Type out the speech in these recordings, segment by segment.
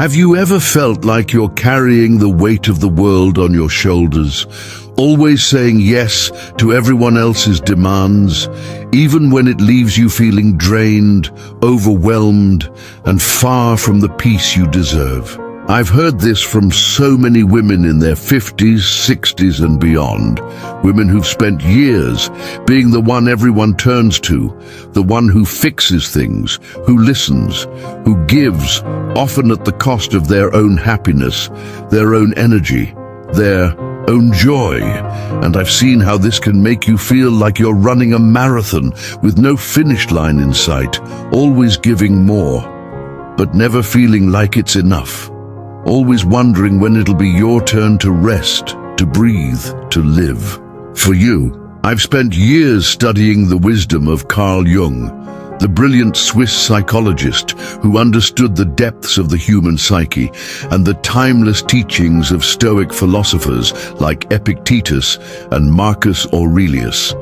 Have you ever felt like you're carrying the weight of the world on your shoulders, always saying yes to everyone else's demands, even when it leaves you feeling drained, overwhelmed, and far from the peace you deserve? I've heard this from so many women in their 50s, 60s and beyond. Women who've spent years being the one everyone turns to, the one who fixes things, who listens, who gives, often at the cost of their own happiness, their own energy, their own joy. And I've seen how this can make you feel like you're running a marathon with no finish line in sight, always giving more, but never feeling like it's enough. Always wondering when it'll be your turn to rest, to breathe, to live. For you, I've spent years studying the wisdom of Carl Jung, the brilliant Swiss psychologist who understood the depths of the human psyche and the timeless teachings of Stoic philosophers like Epictetus and Marcus Aurelius.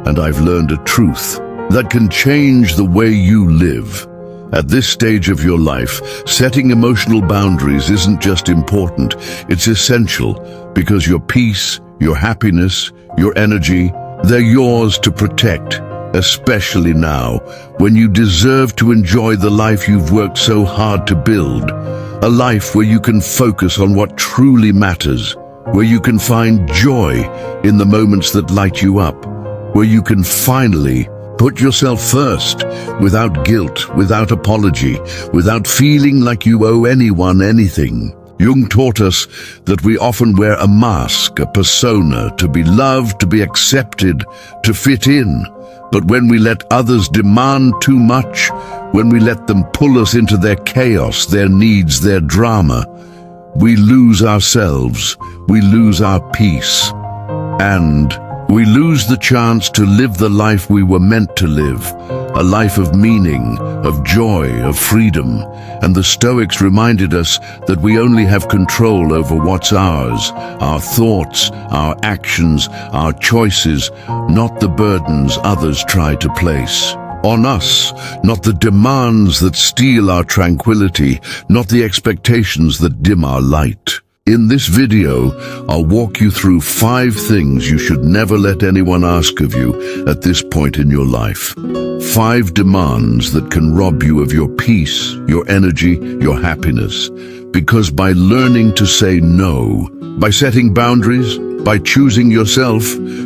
And I've learned a truth that can change the way you live. At this stage of your life, setting emotional boundaries isn't just important, it's essential, because your peace, your happiness, your energy, they're yours to protect, especially now, when you deserve to enjoy the life you've worked so hard to build. A life where you can focus on what truly matters, where you can find joy in the moments that light you up, where you can finally put yourself first, without guilt, without apology, without feeling like you owe anyone anything. Jung taught us that we often wear a mask, a persona, to be loved, to be accepted, to fit in. But when we let others demand too much, when we let them pull us into their chaos, their needs, their drama, we lose ourselves, we lose our peace, and we lose the chance to live the life we were meant to live, a life of meaning, of joy, of freedom. And the Stoics reminded us that we only have control over what's ours, our thoughts, our actions, our choices, not the burdens others try to place on us, not the demands that steal our tranquility, not the expectations that dim our light. In this video, I'll walk you through 5 things you should never let anyone ask of you at this point in your life. 5 demands that can rob you of your peace, your energy, your happiness. Because by learning to say no, by setting boundaries, by choosing yourself,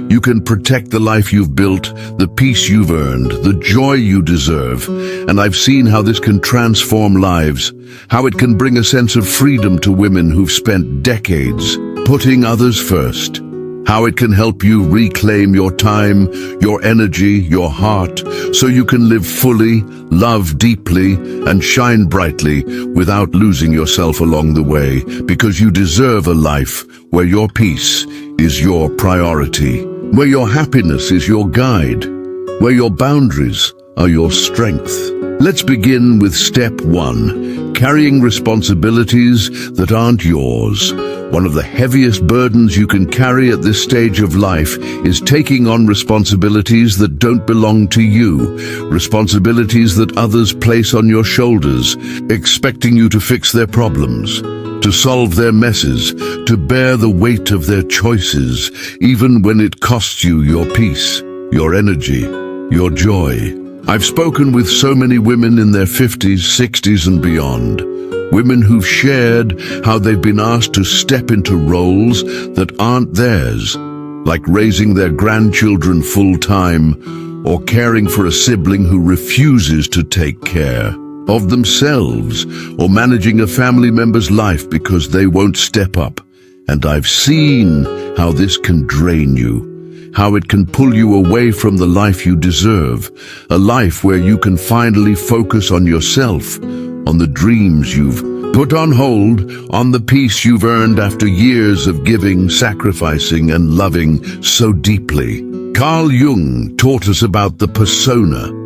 you can protect the life you've built, the peace you've earned, the joy you deserve. And I've seen how this can transform lives, how it can bring a sense of freedom to women who've spent decades putting others first, how it can help you reclaim your time, your energy, your heart, so you can live fully, love deeply, and shine brightly without losing yourself along the way, because you deserve a life where your peace is your priority, where your happiness is your guide, where your boundaries are your strength. Let's begin with step 1, carrying responsibilities that aren't yours. One of the heaviest burdens you can carry at this stage of life is taking on responsibilities that don't belong to you, responsibilities that others place on your shoulders, expecting you to fix their problems, to solve their messes, to bear the weight of their choices, even when it costs you your peace, your energy, your joy. I've spoken with so many women in their 50s, 60s and beyond. Women who've shared how they've been asked to step into roles that aren't theirs, like raising their grandchildren full-time or caring for a sibling who refuses to take care of themselves, or managing a family member's life because they won't step up. And I've seen how this can drain you, how it can pull you away from the life you deserve, a life where you can finally focus on yourself, on the dreams you've put on hold, on the peace you've earned after years of giving, sacrificing, and loving so deeply. Carl Jung taught us about the persona,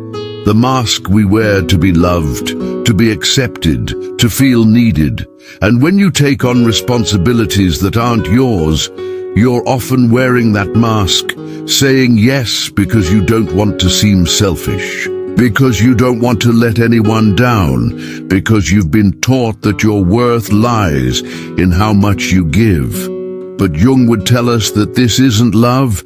the mask we wear to be loved, to be accepted, to feel needed. And when you take on responsibilities that aren't yours, you're often wearing that mask, saying yes because you don't want to seem selfish, because you don't want to let anyone down, because you've been taught that your worth lies in how much you give. But Jung would tell us that this isn't love.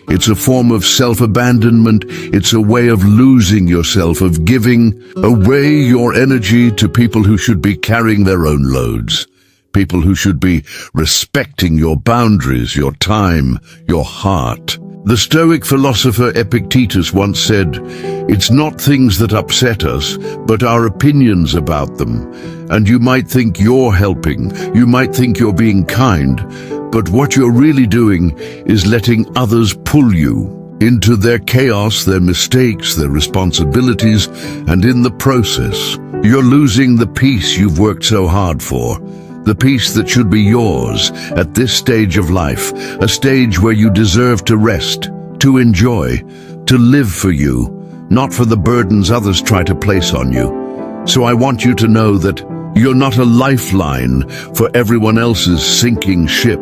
It's a form of self-abandonment. It's a way of losing yourself, of giving away your energy to people who should be carrying their own loads, people who should be respecting your boundaries, your time, your heart. The Stoic philosopher Epictetus once said, "It's not things that upset us, but our opinions about them. And you might think you're helping, you might think you're being kind, but what you're really doing is letting others pull you into their chaos, their mistakes, their responsibilities, and in the process, you're losing the peace you've worked so hard for. The peace that should be yours at this stage of life, a stage where you deserve to rest, to enjoy, to live for you, not for the burdens others try to place on you. So I want you to know that you're not a lifeline for everyone else's sinking ship.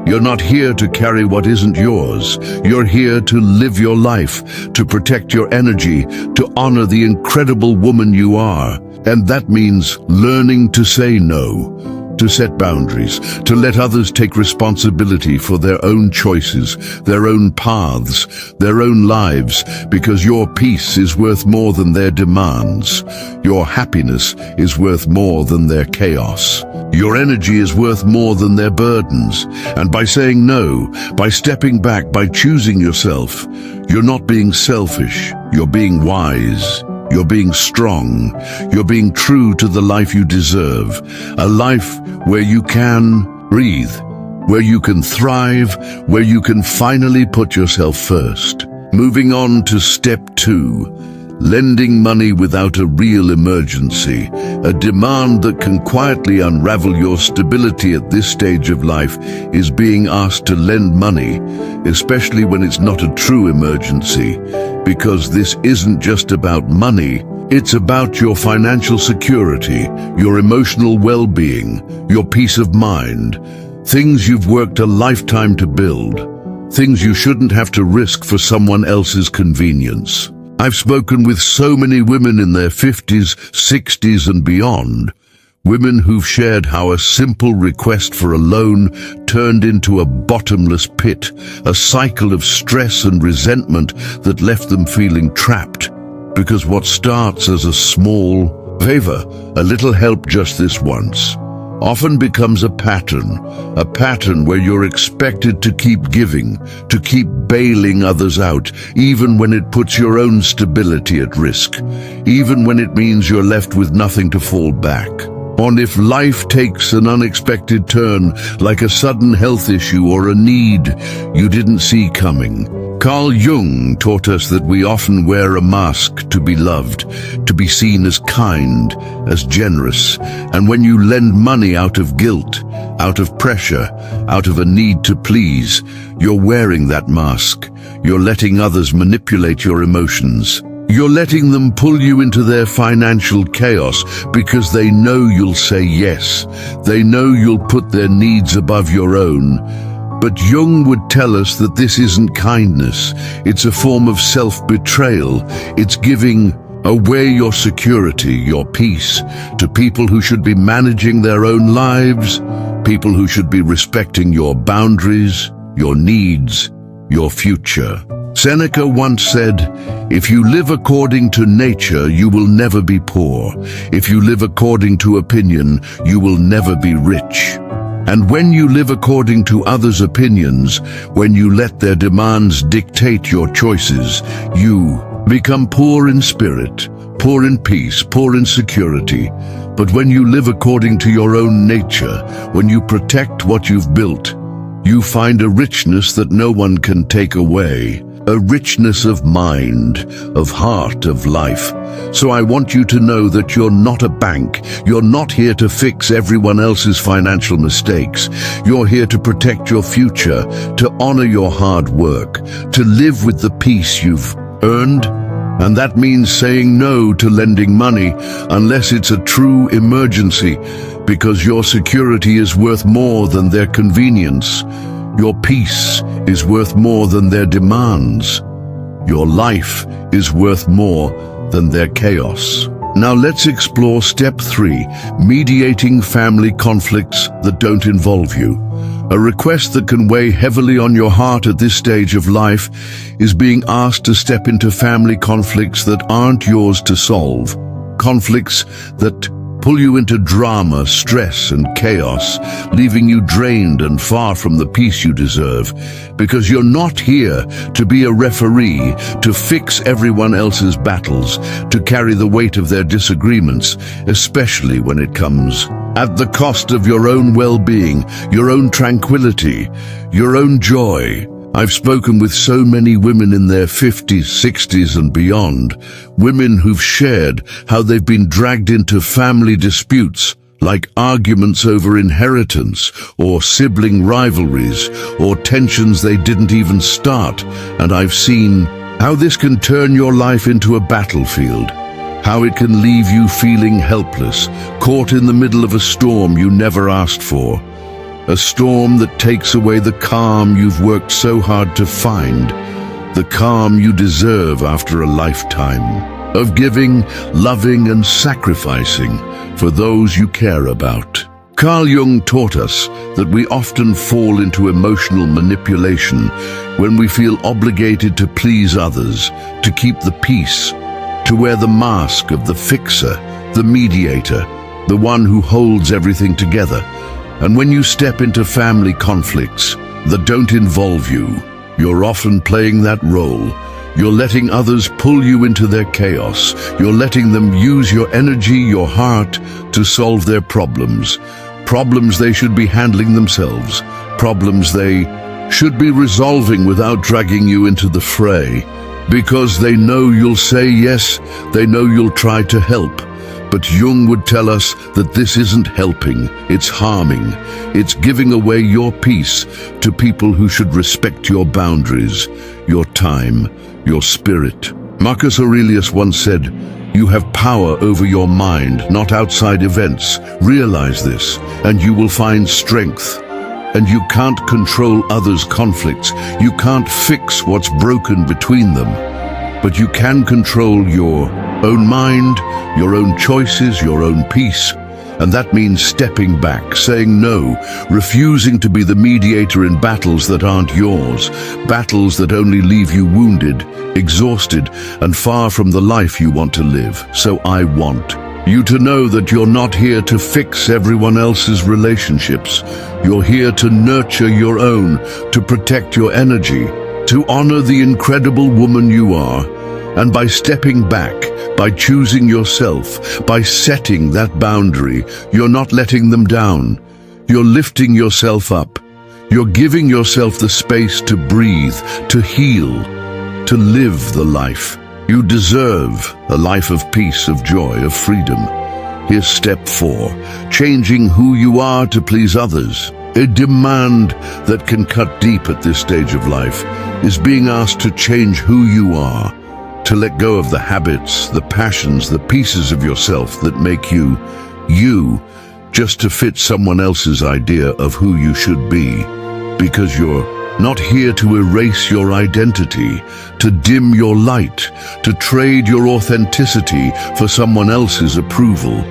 You're not here to carry what isn't yours. You're here to live your life, to protect your energy, to honor the incredible woman you are. And that means learning to say no, to set boundaries, to let others take responsibility for their own choices, their own paths, their own lives, because your peace is worth more than their demands. Your happiness is worth more than their chaos. Your energy is worth more than their burdens. And by saying no, by stepping back, by choosing yourself, you're not being selfish, you're being wise. You're being strong. You're being true to the life you deserve. A life where you can breathe, where you can thrive, where you can finally put yourself first. Moving on to step 2, lending money without a real emergency, a demand that can quietly unravel your stability at this stage of life is being asked to lend money, especially when it's not a true emergency, because this isn't just about money, it's about your financial security, your emotional well-being, your peace of mind, things you've worked a lifetime to build, things you shouldn't have to risk for someone else's convenience. I've spoken with so many women in their 50s, 60s and beyond, women who've shared how a simple request for a loan turned into a bottomless pit, a cycle of stress and resentment that left them feeling trapped, because what starts as a small favor, a little help just this once, often becomes a pattern where you're expected to keep giving, to keep bailing others out, even when it puts your own stability at risk, even when it means you're left with nothing to fall back on if life takes an unexpected turn, like a sudden health issue or a need you didn't see coming. Carl Jung taught us that we often wear a mask to be loved, to be seen as kind, as generous, and when you lend money out of guilt, out of pressure, out of a need to please, you're wearing that mask. You're letting others manipulate your emotions. You're letting them pull you into their financial chaos because they know you'll say yes. They know you'll put their needs above your own. But Jung would tell us that this isn't kindness. It's a form of self-betrayal. It's giving away your security, your peace, to people who should be managing their own lives, people who should be respecting your boundaries, your needs, your future. Seneca once said, "If you live according to nature, you will never be poor. If you live according to opinion, you will never be rich." And when you live according to others' opinions, when you let their demands dictate your choices, you become poor in spirit, poor in peace, poor in security. But when you live according to your own nature, when you protect what you've built, you find a richness that no one can take away. A richness of mind, of heart, of life. So I want you to know that you're not a bank. You're not here to fix everyone else's financial mistakes. You're here to protect your future, to honor your hard work, to live with the peace you've earned. And that means saying no to lending money unless it's a true emergency, because your security is worth more than their convenience. Your peace is worth more than their demands. Your life is worth more than their chaos. Now let's explore step 3, mediating family conflicts that don't involve you. A request that can weigh heavily on your heart at this stage of life is being asked to step into family conflicts that aren't yours to solve. Conflicts that pull you into drama, stress, and chaos, leaving you drained and far from the peace you deserve. Because you're not here to be a referee, to fix everyone else's battles, to carry the weight of their disagreements, especially when it comes at the cost of your own well-being, your own tranquility, your own joy. I've spoken with so many women in their 50s, 60s and beyond, women who've shared how they've been dragged into family disputes, like arguments over inheritance, or sibling rivalries, or tensions they didn't even start. And I've seen how this can turn your life into a battlefield, how it can leave you feeling helpless, caught in the middle of a storm you never asked for. A storm that takes away the calm you've worked so hard to find, the calm you deserve after a lifetime of giving, loving and sacrificing for those you care about. Carl Jung taught us that we often fall into emotional manipulation when we feel obligated to please others, to keep the peace, to wear the mask of the fixer, the mediator, the one who holds everything together. And when you step into family conflicts that don't involve you, you're often playing that role. You're letting others pull you into their chaos. You're letting them use your energy, your heart, to solve their problems. Problems they should be handling themselves. Problems they should be resolving without dragging you into the fray. Because they know you'll say yes, they know you'll try to help. But Jung would tell us that this isn't helping, it's harming. It's giving away your peace to people who should respect your boundaries, your time, your spirit. Marcus Aurelius once said, "You have power over your mind, not outside events. Realize this, and you will find strength." And you can't control others' conflicts. You can't fix what's broken between them. But you can control your own mind, your own choices, your own peace. And that means stepping back, saying no, refusing to be the mediator in battles that aren't yours, battles that only leave you wounded, exhausted, and far from the life you want to live. So I want you to know that you're not here to fix everyone else's relationships. You're here to nurture your own, to protect your energy, to honor the incredible woman you are. And by stepping back, by choosing yourself, by setting that boundary, you're not letting them down. You're lifting yourself up. You're giving yourself the space to breathe, to heal, to live the life you deserve, a life of peace, of joy, of freedom. Here's step 4, changing who you are to please others. A demand that can cut deep at this stage of life is being asked to change who you are, to let go of the habits, the passions, the pieces of yourself that make you, just to fit someone else's idea of who you should be. Because you're not here to erase your identity, to dim your light, to trade your authenticity for someone else's approval.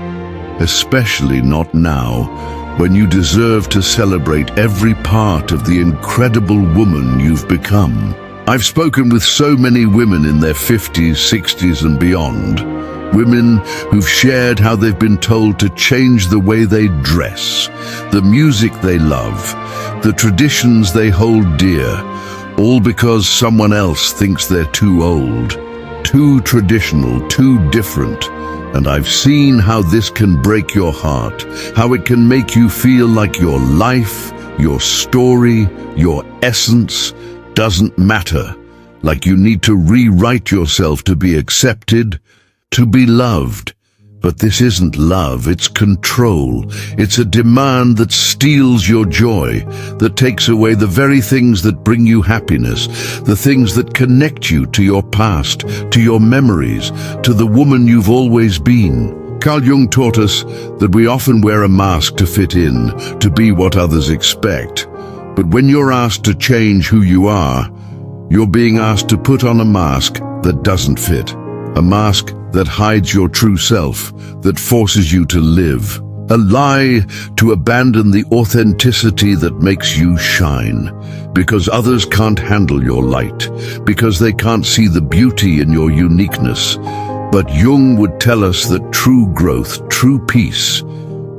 Especially not now, when you deserve to celebrate every part of the incredible woman you've become. I've spoken with so many women in their 50s, 60s and beyond. Women who've shared how they've been told to change the way they dress, the music they love, the traditions they hold dear, all because someone else thinks they're too old, too traditional, too different. And I've seen how this can break your heart, how it can make you feel like your life, your story, your essence doesn't matter, like you need to rewrite yourself to be accepted, to be loved. But this isn't love, it's control. It's a demand that steals your joy, that takes away the very things that bring you happiness, the things that connect you to your past, to your memories, to the woman you've always been. Carl Jung taught us that we often wear a mask to fit in, to be what others expect. But when you're asked to change who you are, you're being asked to put on a mask that doesn't fit, a mask that hides your true self, that forces you to live. A lie to abandon the authenticity that makes you shine, because others can't handle your light, because they can't see the beauty in your uniqueness. But Jung would tell us that true growth, true peace,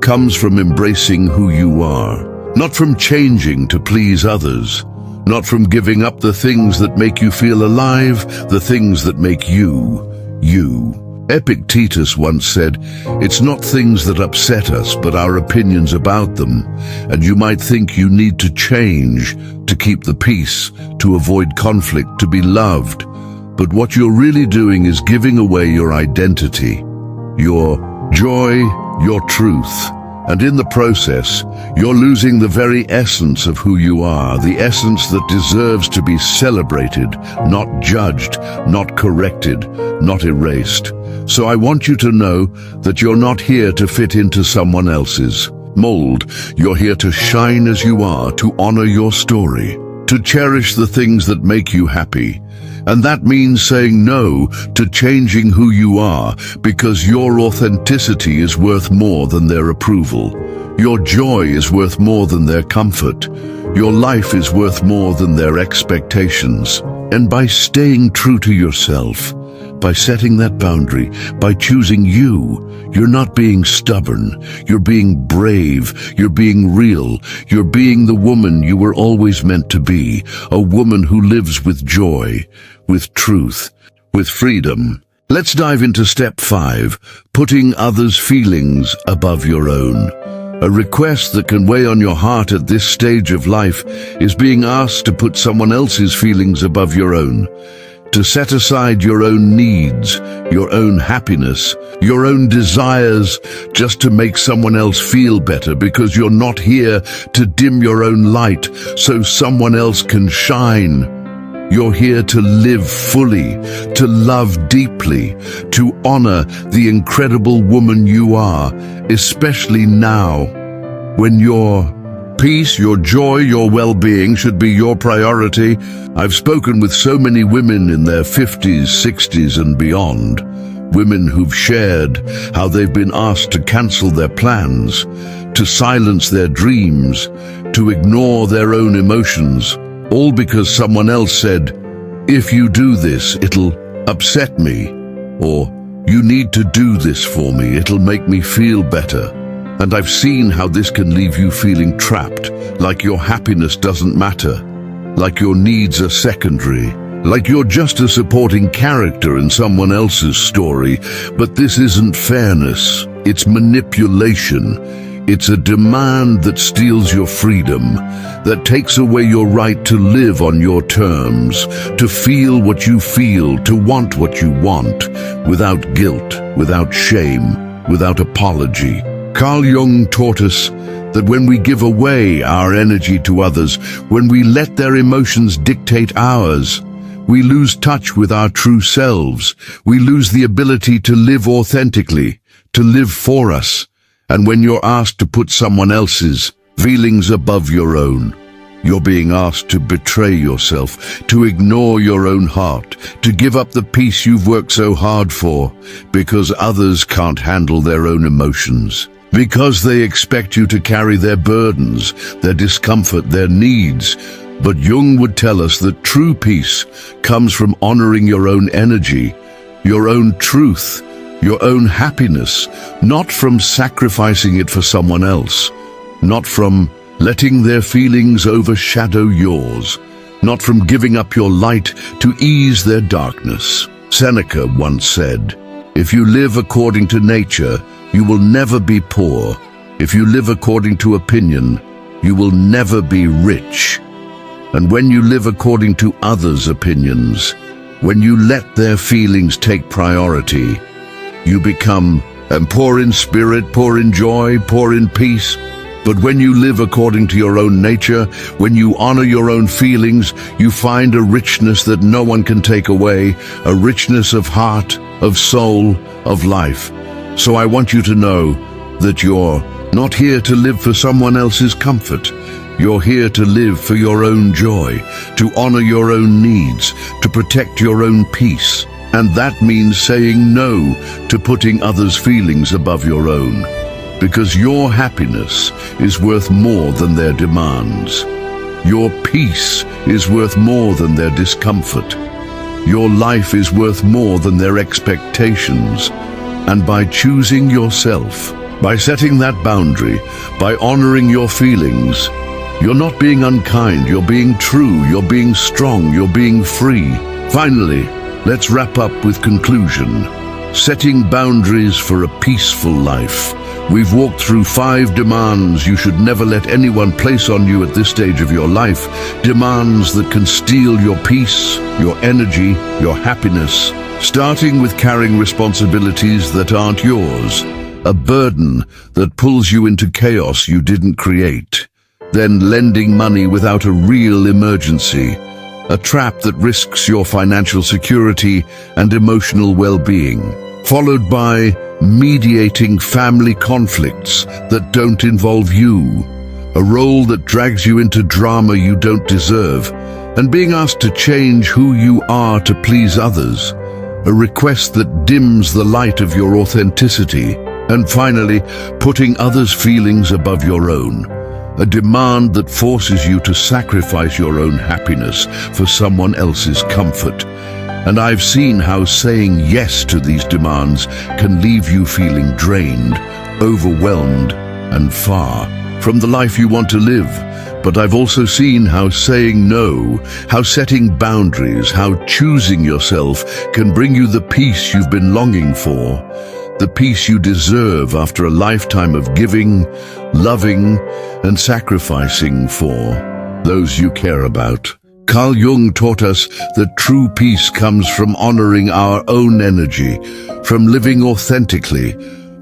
comes from embracing who you are, not from changing to please others, not from giving up the things that make you feel alive, the things that make you, you. Epictetus once said, "It's not things that upset us, but our opinions about them. And you might think you need to change to keep the peace, to avoid conflict, to be loved. But what you're really doing is giving away your identity, your joy, your truth. And in the process, you're losing the very essence of who you are, the essence that deserves to be celebrated, not judged, not corrected, not erased." So I want you to know that you're not here to fit into someone else's mold. You're here to shine as you are, to honor your story, to cherish the things that make you happy. And that means saying no to changing who you are, because your authenticity is worth more than their approval. Your joy is worth more than their comfort. Your life is worth more than their expectations. And by staying true to yourself, by setting that boundary, by choosing you, you're not being stubborn, you're being brave, you're being real, you're being the woman you were always meant to be, a woman who lives with joy, with truth, with freedom. Let's dive into step 5, putting others' feelings above your own. A request that can weigh on your heart at this stage of life is being asked to put someone else's feelings above your own, to set aside your own needs, your own happiness, your own desires, just to make someone else feel better, because you're not here to dim your own light so someone else can shine. You're here to live fully, to love deeply, to honor the incredible woman you are, especially now, when your peace, your joy, your well-being should be your priority. I've spoken with so many women in their 50s, 60s and beyond, women who've shared how they've been asked to cancel their plans, to silence their dreams, to ignore their own emotions, all because someone else said, "If you do this, it'll upset me," or "You need to do this for me, it'll make me feel better." And I've seen how this can leave you feeling trapped, like your happiness doesn't matter, like your needs are secondary, like you're just a supporting character in someone else's story. But this isn't fairness, it's manipulation. It's a demand that steals your freedom, that takes away your right to live on your terms, to feel what you feel, to want what you want, without guilt, without shame, without apology. Carl Jung taught us that when we give away our energy to others, when we let their emotions dictate ours, we lose touch with our true selves. We lose the ability to live authentically, to live for us. And when you're asked to put someone else's feelings above your own, you're being asked to betray yourself, to ignore your own heart, to give up the peace you've worked so hard for, because others can't handle their own emotions, because they expect you to carry their burdens, their discomfort, their needs. But Jung would tell us that true peace comes from honoring your own energy, your own truth, your own happiness, not from sacrificing it for someone else, not from letting their feelings overshadow yours, not from giving up your light to ease their darkness. Seneca once said, "If you live according to nature, you will never be poor. If you live according to opinion, you will never be rich." And when you live according to others' opinions, when you let their feelings take priority, you become poor in spirit, poor in joy, poor in peace. But when you live according to your own nature, when you honor your own feelings, you find a richness that no one can take away, a richness of heart, of soul, of life. So I want you to know that you're not here to live for someone else's comfort. You're here to live for your own joy, to honor your own needs, to protect your own peace. And that means saying no to putting others' feelings above your own, because your happiness is worth more than their demands. Your peace is worth more than their discomfort. Your life is worth more than their expectations. And by choosing yourself, by setting that boundary, by honoring your feelings, you're not being unkind, you're being true, you're being strong, you're being free. Finally, let's wrap up with conclusion. Setting boundaries for a peaceful life. We've walked through 5 demands you should never let anyone place on you at this stage of your life. Demands that can steal your peace, your energy, your happiness. Starting with carrying responsibilities that aren't yours. A burden that pulls you into chaos you didn't create. Then lending money without a real emergency. A trap that risks your financial security and emotional well-being. Followed by mediating family conflicts that don't involve you. A role that drags you into drama you don't deserve. And being asked to change who you are to please others. A request that dims the light of your authenticity. And finally, putting others' feelings above your own. A demand that forces you to sacrifice your own happiness for someone else's comfort. And I've seen how saying yes to these demands can leave you feeling drained, overwhelmed, and far from the life you want to live. But I've also seen how saying no, how setting boundaries, how choosing yourself can bring you the peace you've been longing for. The peace you deserve after a lifetime of giving, loving, and sacrificing for those you care about. Carl Jung taught us that true peace comes from honoring our own energy, from living authentically,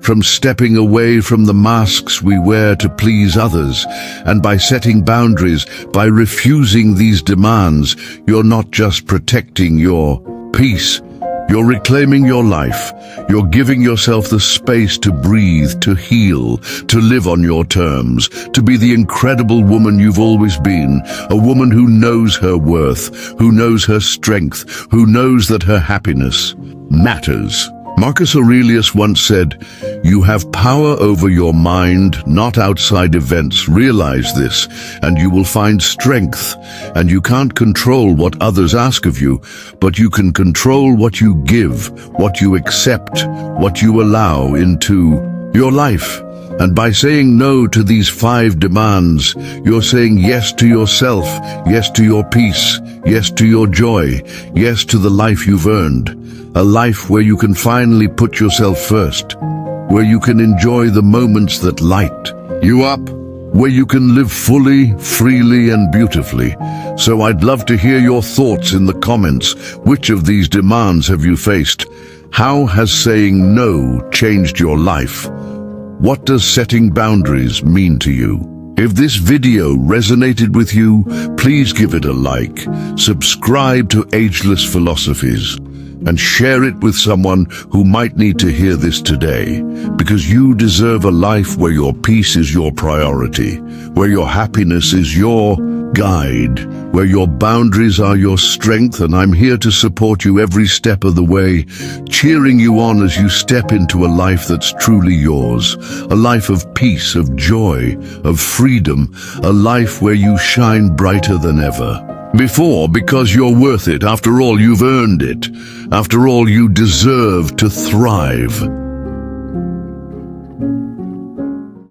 from stepping away from the masks we wear to please others. And by setting boundaries, by refusing these demands, you're not just protecting your peace, you're reclaiming your life. You're giving yourself the space to breathe, to heal, to live on your terms, to be the incredible woman you've always been, a woman who knows her worth, who knows her strength, who knows that her happiness matters. Marcus Aurelius once said, "You have power over your mind, not outside events. Realize this, and you will find strength. And you can't control what others ask of you, but you can control what you give, what you accept, what you allow into your life." And by saying no to these 5 demands, you're saying yes to yourself, yes to your peace, yes to your joy, yes to the life you've earned. A life where you can finally put yourself first, where you can enjoy the moments that light you up, where you can live fully, freely, and beautifully. So I'd love to hear your thoughts in the comments. Which of these demands have you faced? How has saying no changed your life? What does setting boundaries mean to you? If this video resonated with you, please give it a like, subscribe to Ageless Philosophies, and share it with someone who might need to hear this today, because you deserve a life where your peace is your priority, where your happiness is your guide, where your boundaries are your strength. And I'm here to support you every step of the way, cheering you on as you step into a life that's truly yours, a life of peace, of joy, of freedom, a life where you shine brighter than ever before, because you're worth it. After all, you've earned it. After all, you deserve to thrive.